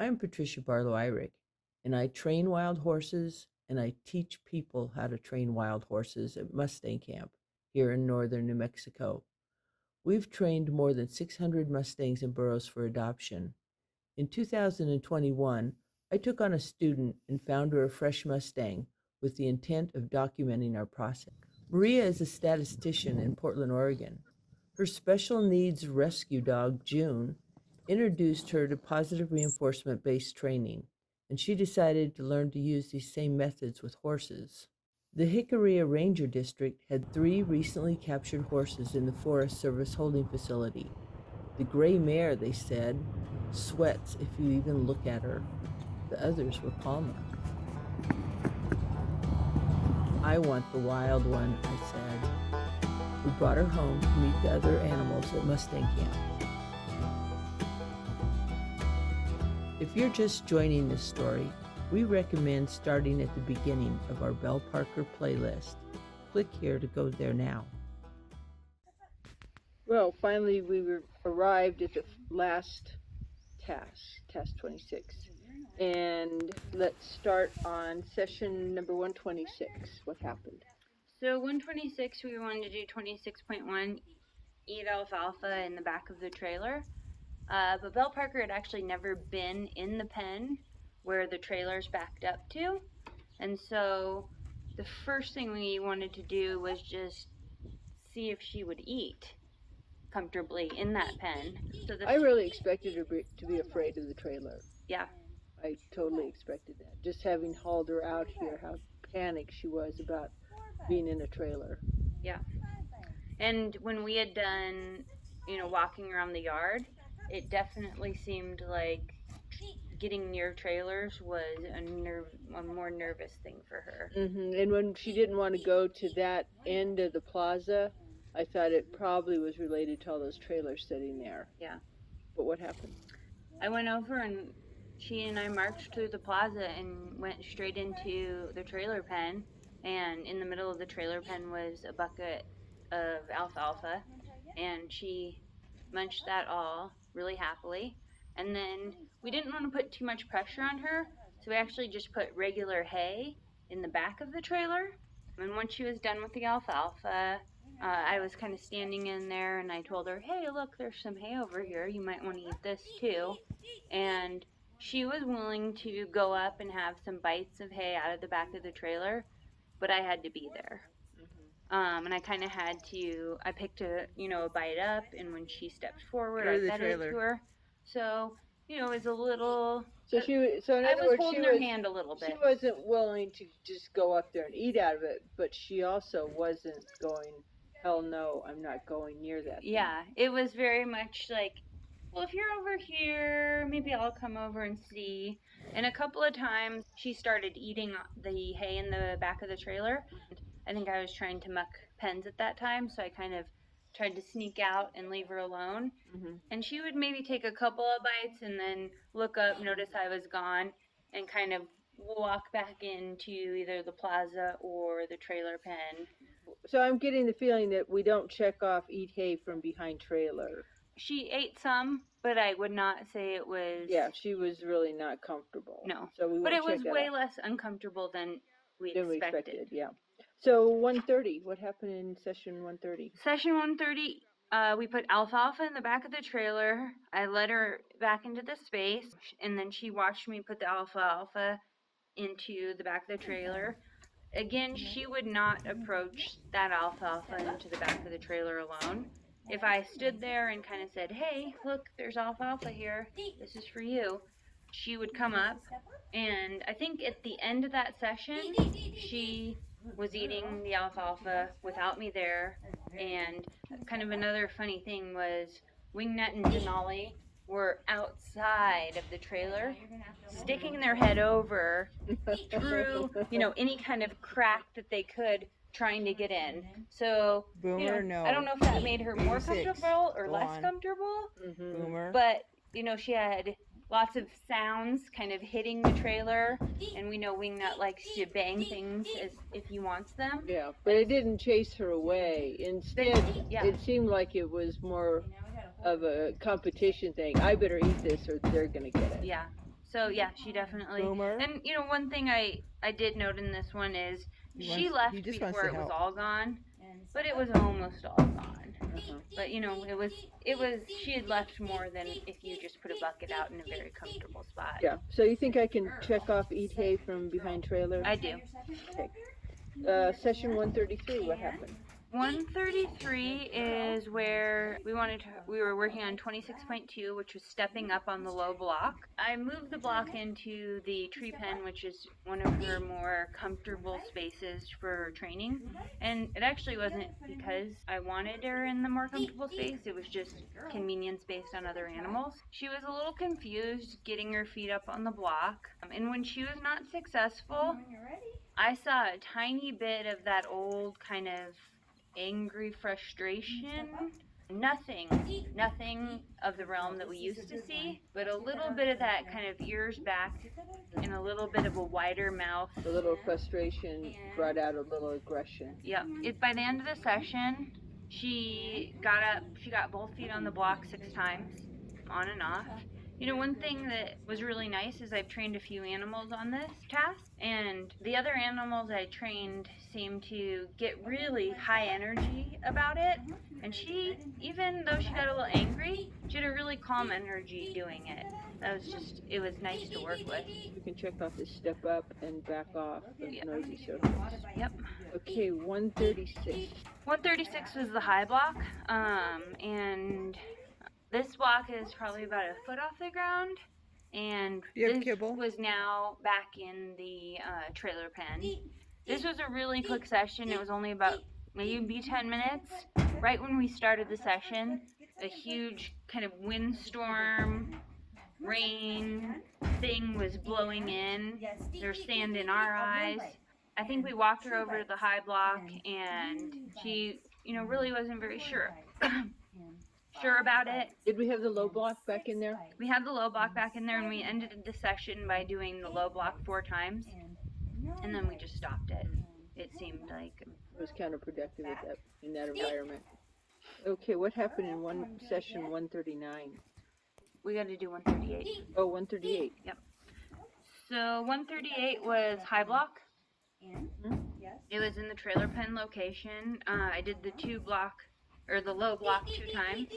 I'm Patricia Barlow-Irick, and I train wild horses and I teach people how to train wild horses at Mustang Camp here in northern New Mexico. We've trained more than 600 Mustangs and burros for adoption. In 2021, I took on a student and found her a fresh Mustang with the intent of documenting our process. Maria is a statistician in Portland, Oregon. Her special needs rescue dog, June, introduced her to positive reinforcement-based training, and she decided to learn to use these same methods with horses. The Jicarilla Ranger District had 3 recently captured horses in the Forest Service holding facility. The gray mare, they said, sweats if you even look at her. The others were calmer. I want the wild one, I said. We brought her home to meet the other animals at Mustang Camp. If you're just joining this story, we recommend starting at the beginning of our Belle Parker playlist. Click here to go there now. Well, finally we arrived at the last task 26. And let's start on session number 126. What happened? So 126, we wanted to do 26.1, eat alfalfa in the back of the trailer. But Belle Parker had actually never been in the pen where the trailer's backed up to. And so the first thing we wanted to do was just see if she would eat comfortably in that pen. So I really expected her to be afraid of the trailer. Yeah. I totally expected that. Just having hauled her out here, how panicked she was about being in a trailer. Yeah. And when we had done, walking around the yard, it definitely seemed like getting near trailers was a more nervous thing for her. Mm-hmm. And when she didn't want to go to that end of the plaza, I thought it probably was related to all those trailers sitting there. Yeah. But what happened? I went over and she and I marched through the plaza and went straight into the trailer pen. And in the middle of the trailer pen was a bucket of alfalfa. And she munched that all really happily. And then we didn't want to put too much pressure on her, so we actually just put regular hay in the back of the trailer. And once she was done with the alfalfa, I was kind of standing in there and I told her, hey, look, there's some hay over here. You might want to eat this too. And she was willing to go up and have some bites of hay out of the back of the trailer, but I had to be there. And I kind of had to, I picked a bite up, and when she stepped forward, I fed it to her. So, it was a little, So in I other was words, holding her hand a little bit. She wasn't willing to just go up there and eat out of it, but she also wasn't going, hell no, I'm not going near that thing. Yeah, it was very much like, well, if you're over here, maybe I'll come over and see. And a couple of times she started eating the hay in the back of the trailer. I think I was trying to muck pens at that time, so I kind of tried to sneak out and leave her alone. Mm-hmm. And she would maybe take a couple of bites and then look up, notice I was gone, and kind of walk back into either the plaza or the trailer pen. So I'm getting the feeling that we don't check off eat hay from behind trailer. She ate some, but I would not say it was... Yeah, she was really not comfortable. No. So but it was way less uncomfortable than we expected. Yeah. So 130, what happened in session 130? Session 130, we put alfalfa in the back of the trailer. I led her back into the space, and then she watched me put the alfalfa into the back of the trailer. Again, she would not approach that alfalfa into the back of the trailer alone. If I stood there and kind of said, hey, look, there's alfalfa here, this is for you, she would come up. And I think at the end of that session, she was eating the alfalfa without me there. And kind of another funny thing was Wingnut and Denali were outside of the trailer, sticking their head over through, any kind of crack that they could, trying to get in. So, Boomer, no. I don't know if that made her more comfortable or less comfortable. Mm-hmm. Boomer. But, she had lots of sounds kind of hitting the trailer, and we know Wingnut likes to bang things as if he wants them. Yeah, but it didn't chase her away. Instead, it seemed like it was more of a competition thing. I better eat this or they're going to get it. Yeah. So yeah, she definitely. Boomer. And you know, one thing I did note in this one is He she wants- left he just wants before to it was help. all gone, but it was almost all gone. But you know, it was she had left more than if you just put a bucket out in a very comfortable spot. Yeah. So you think I can check off eat hay from behind trailer? I do. Okay. Session 133. What happened? 133 is where we were working on 26.2, which was stepping up on the low block. I moved the block into the tree pen, which is one of her more comfortable spaces for training. And it actually wasn't because I wanted her in the more comfortable space, it was just convenience based on other animals. She was a little confused getting her feet up on the block. And when she was not successful, I saw a tiny bit of that old kind of angry frustration. Nothing of the realm that we used to see, but a little bit of that kind of ears back and a little bit of a wider mouth. A little frustration brought out a little aggression. Yep. By the end of the session, she got up, she got both feet on the block 6 times, on and off. You know, one thing that was really nice is I've trained a few animals on this task, and the other animals I trained seemed to get really high energy about it. And she, even though she got a little angry, she had a really calm energy doing it. It was nice to work with. You can check off this step up and back off of Yep. noisy surface. Yep. Okay, 136. 136 was the high block, and this block is probably about a foot off the ground, and Do you have this kibble? was now back in the trailer pen. This was a really quick session. It was only about maybe 10 minutes. Right when we started the session, a huge kind of windstorm, rain thing was blowing in. There's sand in our eyes. I think we walked her over to the high block, and she, you know, really wasn't very sure about it. Did we have the low block back in there? We had the low block back in there, and we ended the session by doing the low block 4 times, and then we just stopped it. It seemed like It was counterproductive in that environment. Okay, what happened in session 139? we got to do 138. Oh, 138. So 138 was high block. Mhm. It was in the trailer pen location. I did the the low block 2 times,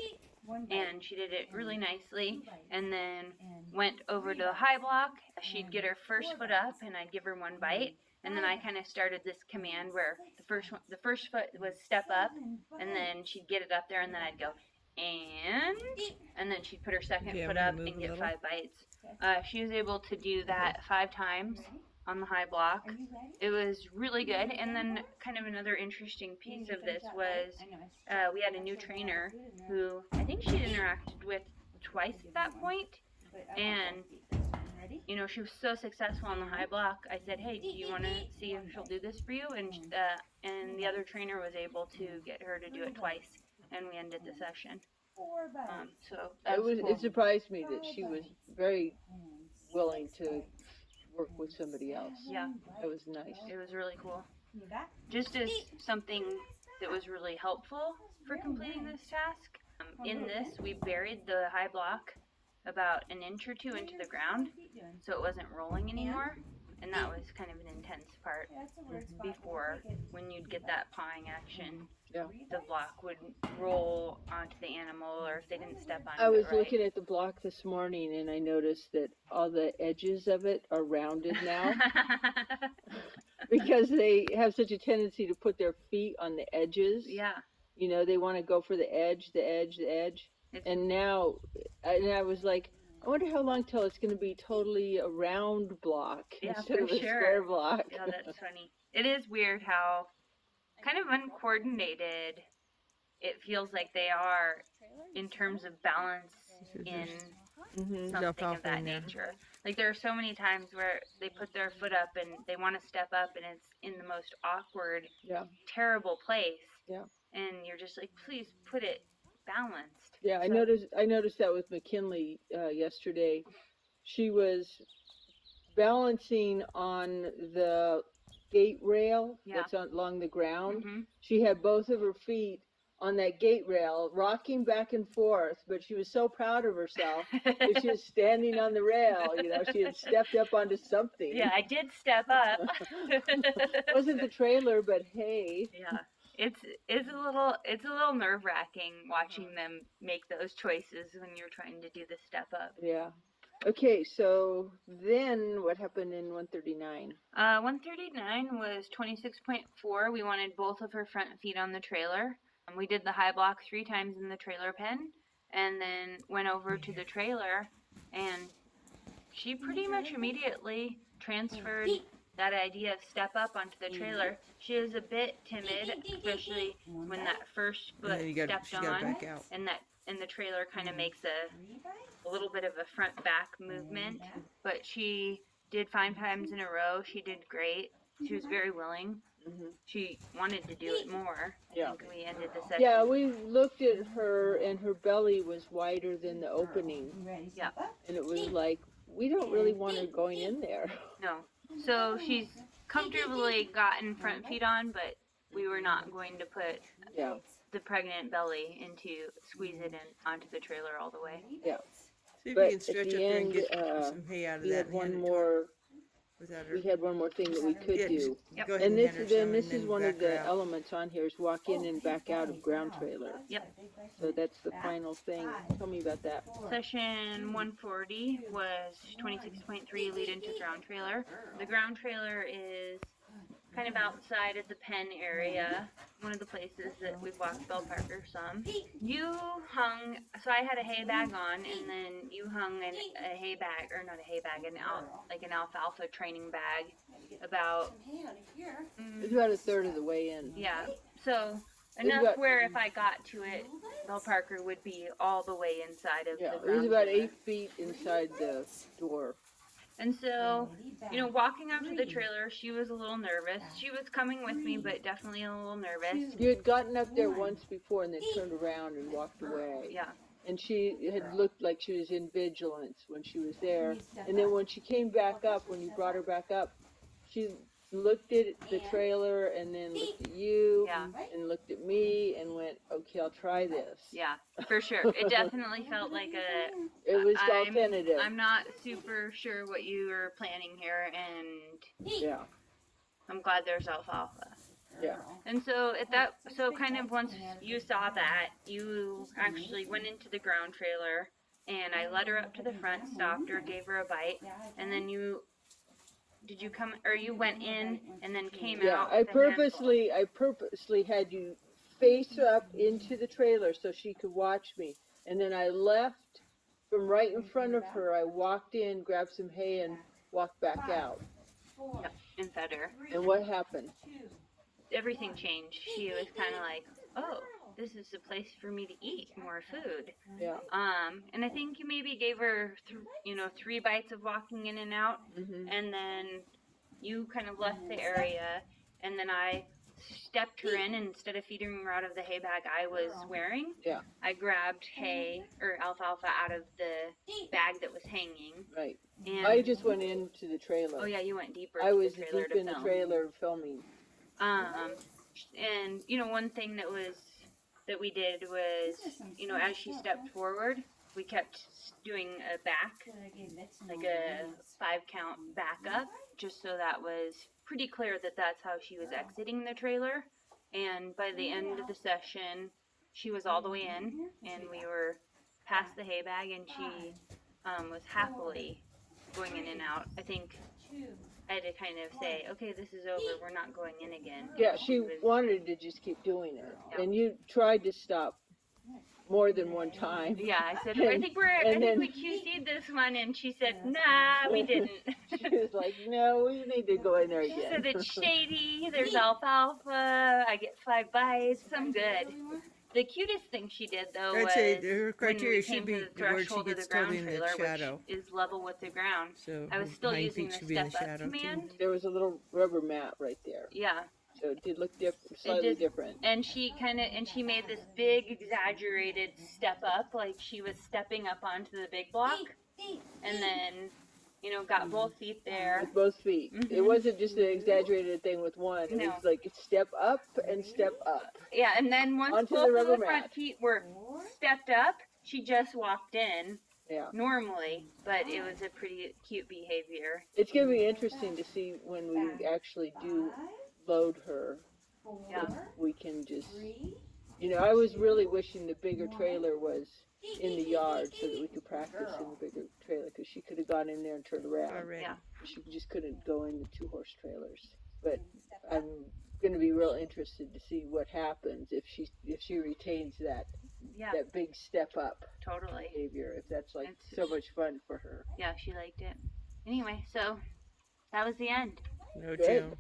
and she did it really nicely. And then went over to the high block. She'd get her first foot up, and I'd give her 1 bite. And then I kind of started this command where the first foot was step up, and then she'd get it up there, and then I'd go and then she'd put her second Yeah, foot I'm up gonna and move a get little. 5 bites. She was able to do that 5 times on the high block. It was really good. And then kind of another interesting piece of this was we had a new trainer who I think she'd interacted with twice at that point, and you know, she was so successful on the high block. I said, hey, do you want to see if she'll do this for you? And the other trainer was able to get her to do it twice, and we ended the session. So that was cool. It surprised me that she was very willing to work with somebody else. Yeah, That was nice. it was really cool. Just as something that was really helpful for completing this task, in this we buried the high block about 1 inch or 2 into the ground, so it wasn't rolling anymore. And that was kind of an intense part before, when you'd get that pawing action. Yeah. The block would roll onto the animal, or if they didn't step on I was it right. looking at the block this morning, and I noticed that all the edges of it are rounded now because they have such a tendency to put their feet on the edges. Yeah. You know, they want to go for the edge. It's- And now, I was like, I wonder how long till it's going to be totally a round block Yeah, instead for of a sure. square block. Yeah, that's funny. It is weird how kind of uncoordinated it feels like they are in terms of balance in Mhm. something of alfalfa that in there. nature. Like, there are so many times where they put their foot up and they want to step up, and it's in the most awkward, Yeah. terrible place. Yeah. And you're just like, please put it balanced. Yeah, I So- noticed that with McKinley yesterday. She was balancing on the gate rail Yeah. that's along the ground. Mhm. She had both of her feet on that gate rail, rocking back and forth, but she was so proud of herself that she was standing on the rail. You know, she had stepped up onto something. Yeah, I did step up. Wasn't the trailer, but hey. Yeah, it's a little nerve wracking watching them make those choices when you're trying to do the step up. Yeah. Okay, so then what happened in 139? 139 was 26.4. We wanted both of her front feet on the trailer. We did the high block 3 times in the trailer pen, and then went over to the trailer, and she pretty much immediately transferred that idea of step up onto the trailer. She was a bit timid, especially when that first foot stepped on, and the trailer kind of makes a little bit of a front back movement. But she did 5 times in a row. She did great. She was very willing. She wanted to do it more. I think we ended the session. Yeah, we looked at her, and her belly was wider than the opening. Yeah. And it was like, we don't really want her going in there. No. So she's comfortably gotten front feet on, but we were not going to put the pregnant belly into, squeeze it in onto the trailer all the way. Yeah. See if But you can stretch at up the there end, and get some hay out of we that. had and one hand it to more. her without her. We had one more thing that we could do. Yep. Go ahead And and this hand her then some this and is then one of back her the out. elements on here is walk in and back out of ground trailer. Yep. So that's the final thing. Tell me about that. Session 140 was 26.3 lead into ground trailer. The ground trailer is kind of outside of the pen area, one of the places that we've walked Belle Parker some. You hung, so I had a hay bag on, and then you hung a hay bag, or not a hay bag, like an alfalfa training bag, about It's about a third of the way in. yeah. So enough where if I got to it, Belle Parker would be all the way inside of the It was ground about trailer. 8 feet inside the door. And so, you know, walking out to the trailer, she was a little nervous. She was coming with me, but definitely a little nervous. You had gotten up there once before and then turned around and walked away. Yeah. And she had looked like she was in vigilance when she was there. And then when she came back up, when you brought her back up, she looked at the trailer and then looked at you and looked at me and went, okay, I'll try this. Yeah, for sure. It definitely felt like It was all tentative. I'm not super sure what you were planning here, and I'm glad there's alfalfa. Yeah. And so kind of once you saw that, you actually went into the ground trailer, and I led her up to the front, stopped her, gave her a bite, and then you went in and then came out? Yeah, I purposely had you face up into the trailer so she could watch me. And then I left from right in front of her. I walked in, grabbed some hay, and walked back out. Yep, and fed her. And what happened? Everything changed. She was kind of like, oh, this is the place for me to eat more food. Yeah. And I think you maybe gave her, 3 bites of walking in and out, and then you kind of left the area, and then I stepped her in, and instead of feeding her out of the hay bag I was wearing, I grabbed hay or alfalfa out of the bag that was hanging. Right. And I just went into the trailer. Oh yeah, you went deeper. I was the trailer deep in the trailer filming. And one thing that we did was, as she stepped forward, we kept doing a back, like a 5-count back up, just so that was pretty clear that that's how she was exiting the trailer. And by the end of the session, she was all the way in, and we were past the hay bag, and she was happily going in and out. I think I had to kind of say, okay, this is over, we're not going in again. Yeah, she wanted to just keep doing it. Yeah. And you tried to stop more than one time. Yeah, I said, I think we QC'd this one, and she said, nah, we didn't. She was like, no, we need to go in there again. She said, it's shady, there's alfalfa, I get 5 bites, I'm good. The cutest thing she did, though, was her criteria when we came should be to the where she threshold of gets the ground totally in the trailer, shadow. which is level with the ground. So I was still hind using feet the should be in the step up shadow, command. There was a little rubber mat right there. Yeah. So it did look slightly different. And she made this big exaggerated step up, like she was stepping up onto the big block. And then You know, got both feet there. With both feet. It Mhm. wasn't just an exaggerated thing with one. It No. was like step up and step up. Yeah, and then once Onto both the of the rubber front mat. feet were stepped up, she just walked in Yeah. normally, but it was a pretty cute behavior. It's going to be interesting to see when we actually do load her. Yeah. If we can just, you know, I was really wishing the bigger trailer was in the yard so that we could practice in the bigger trailer, because she could have gone in there and turned around. Already. Yeah. She just couldn't go in the 2-horse trailers. But I'm going to be real interested to see what happens if she retains that Yeah, that big step up totally. behavior. If that's like It's- so much fun for her. Yeah, she liked it. Anyway, so that was the end. No Good. Joe.